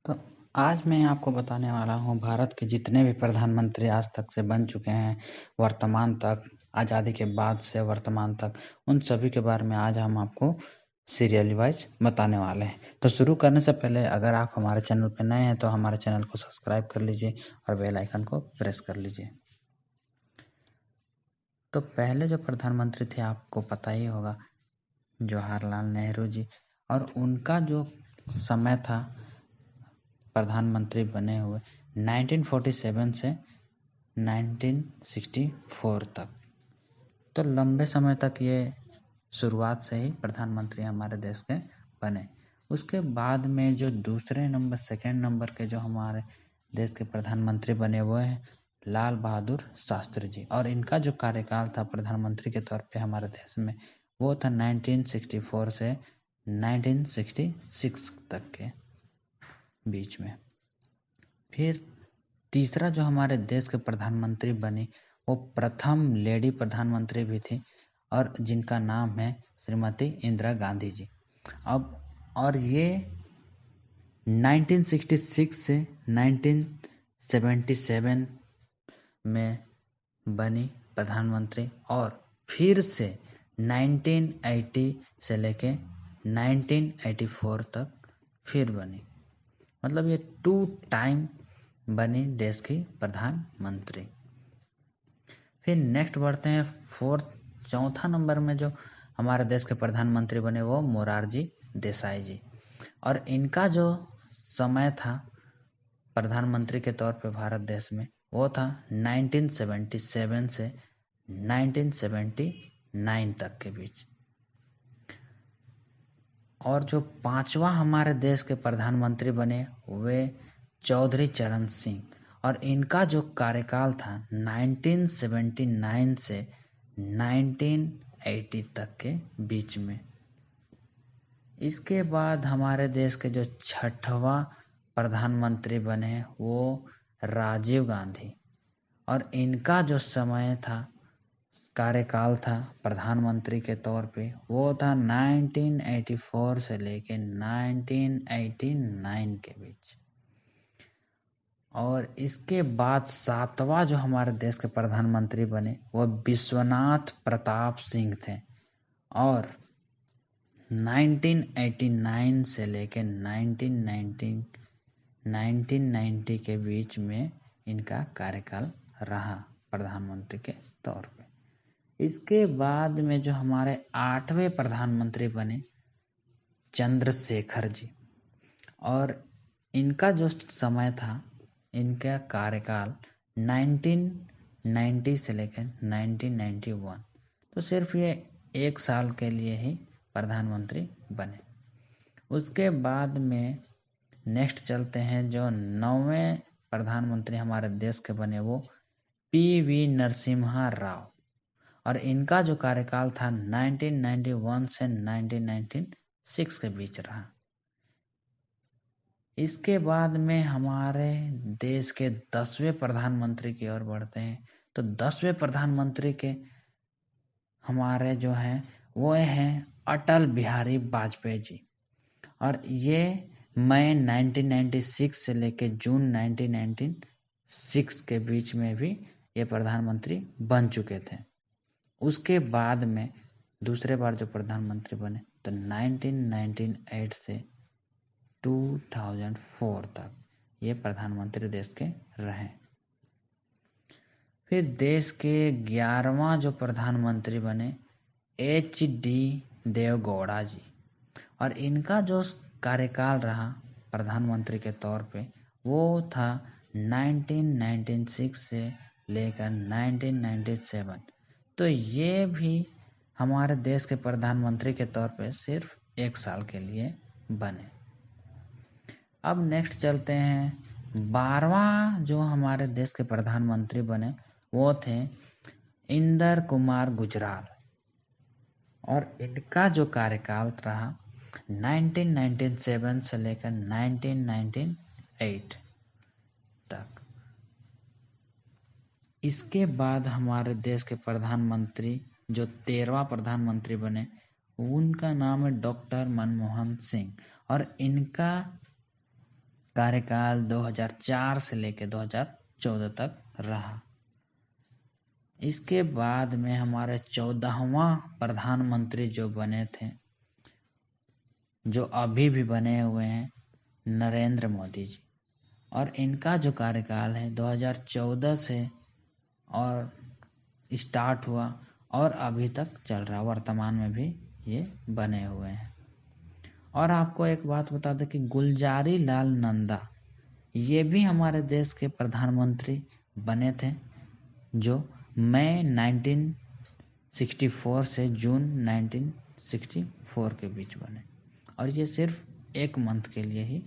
तो आज मैं आपको बताने वाला हूँ भारत के जितने भी प्रधानमंत्री आज तक से बन चुके हैं, वर्तमान तक, आज़ादी के बाद से वर्तमान तक, उन सभी के बारे में आज हम आपको सीरियली वाइज बताने वाले हैं। तो शुरू करने से पहले अगर आप हमारे चैनल पर नए हैं तो हमारे चैनल को सब्सक्राइब कर लीजिए और बेल आइकन को प्रेस कर लीजिए। तो पहले जो प्रधानमंत्री थे आपको पता ही होगा, जवाहरलाल नेहरू जी, और उनका जो समय था प्रधानमंत्री बने हुए 1947 से 1964 तक, तो लंबे समय तक ये शुरुआत से ही प्रधानमंत्री हमारे देश के बने। उसके बाद में जो दूसरे नंबर सेकंड नंबर के जो हमारे देश के प्रधानमंत्री बने हुए हैं लाल बहादुर शास्त्री जी, और इनका जो कार्यकाल था प्रधानमंत्री के तौर पे हमारे देश में वो था 1964 से 1966 तक के बीच में। फिर तीसरा जो हमारे देश के प्रधानमंत्री बनी वो प्रथम लेडी प्रधानमंत्री भी थी और जिनका नाम है श्रीमती इंदिरा गांधी जी। अब और ये 1966 से 1977 में बनी प्रधानमंत्री और फिर से 1980 से लेके 1984 तक फिर बनी। मतलब ये 2 टाइम बनी देश की प्रधानमंत्री। फिर नेक्स्ट बढ़ते हैं चौथा नंबर में जो हमारे देश के प्रधानमंत्री बने वो मोरारजी देसाई जी, और इनका जो समय था प्रधानमंत्री के तौर पे भारत देश में वो था 1977 से 1979 तक के बीच। और जो पांचवा हमारे देश के प्रधानमंत्री बने वे चौधरी चरण सिंह, और इनका जो कार्यकाल था 1979 से 1980 तक के बीच में। इसके बाद हमारे देश के जो छठवां प्रधानमंत्री बने वो राजीव गांधी, और इनका जो समय था कार्यकाल था प्रधानमंत्री के तौर पे वो था 1984 से लेके 1989 के बीच। और इसके बाद सातवां जो हमारे देश के प्रधानमंत्री बने वो विश्वनाथ प्रताप सिंह थे, और 1989 से लेके 1990 के बीच में इनका कार्यकाल रहा प्रधानमंत्री के तौर पे। इसके बाद में जो हमारे 8वें प्रधानमंत्री बने चंद्रशेखर जी, और इनका जो समय था इनका कार्यकाल 1990 से लेकर 1991, तो सिर्फ ये 1 साल के लिए ही प्रधानमंत्री बने। उसके बाद में नेक्स्ट चलते हैं जो 9वें प्रधानमंत्री हमारे देश के बने वो पी.वी. नरसिम्हा राव, और इनका जो कार्यकाल था 1991 से 1996 के बीच रहा। इसके बाद में हमारे देश के 10वें प्रधानमंत्री की ओर बढ़ते हैं। तो 10वें प्रधानमंत्री के हमारे जो हैं वो हैं अटल बिहारी वाजपेयी जी, और ये मई 1996 से लेके जून 1996 के बीच में भी ये प्रधानमंत्री बन चुके थे। उसके बाद में दूसरे बार जो प्रधानमंत्री बने तो 1998 से 2004 तक ये प्रधानमंत्री देश के रहे। फिर देश के 11वां जो प्रधानमंत्री बने H.D. देवगौड़ा जी, और इनका जो कार्यकाल रहा प्रधानमंत्री के तौर पे वो था 1996 से लेकर 1997। तो ये भी हमारे देश के प्रधानमंत्री के तौर पे सिर्फ 1 साल के लिए बने। अब नेक्स्ट चलते हैं 12वां जो हमारे देश के प्रधानमंत्री बने वो थे इंदर कुमार गुजराल, और इनका जो कार्यकाल रहा 1997 से लेकर 1998 तक। इसके बाद हमारे देश के प्रधानमंत्री जो 13वां प्रधानमंत्री बने उनका नाम है डॉक्टर मनमोहन सिंह, और इनका कार्यकाल 2004 से लेकर 2014 तक रहा। इसके बाद में हमारे 14वां प्रधानमंत्री जो बने थे, जो अभी भी बने हुए हैं, नरेंद्र मोदी जी। और इनका जो कार्यकाल है 2014 से और स्टार्ट हुआ और अभी तक चल रहा, वर्तमान में भी ये बने हुए हैं। और आपको एक बात बता दें कि गुलजारी लाल नंदा ये भी हमारे देश के प्रधानमंत्री बने थे, जो मई 1964 से जून 1964 के बीच बने। और ये सिर्फ एक मंथ के लिए ही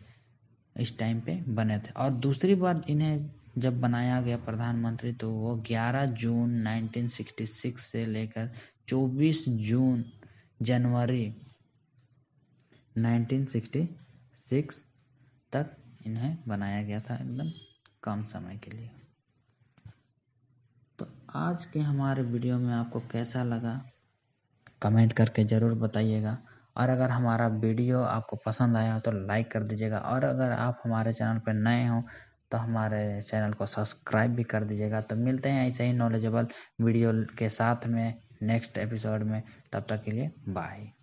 इस टाइम पे बने थे। और दूसरी बार इन्हें जब बनाया गया प्रधानमंत्री तो वो 11 जून 1966 से लेकर 24 जनवरी 1966 तक इन्हें बनाया गया था, एकदम कम समय के लिए। तो आज के हमारे वीडियो में आपको कैसा लगा कमेंट करके ज़रूर बताइएगा। और अगर हमारा वीडियो आपको पसंद आया हो तो लाइक कर दीजिएगा। और अगर आप हमारे चैनल पर नए हो तो हमारे चैनल को सब्सक्राइब भी कर दीजिएगा। तो मिलते हैं ऐसे ही नॉलेजेबल वीडियो के साथ में नेक्स्ट एपिसोड में। तब तक के लिए बाय।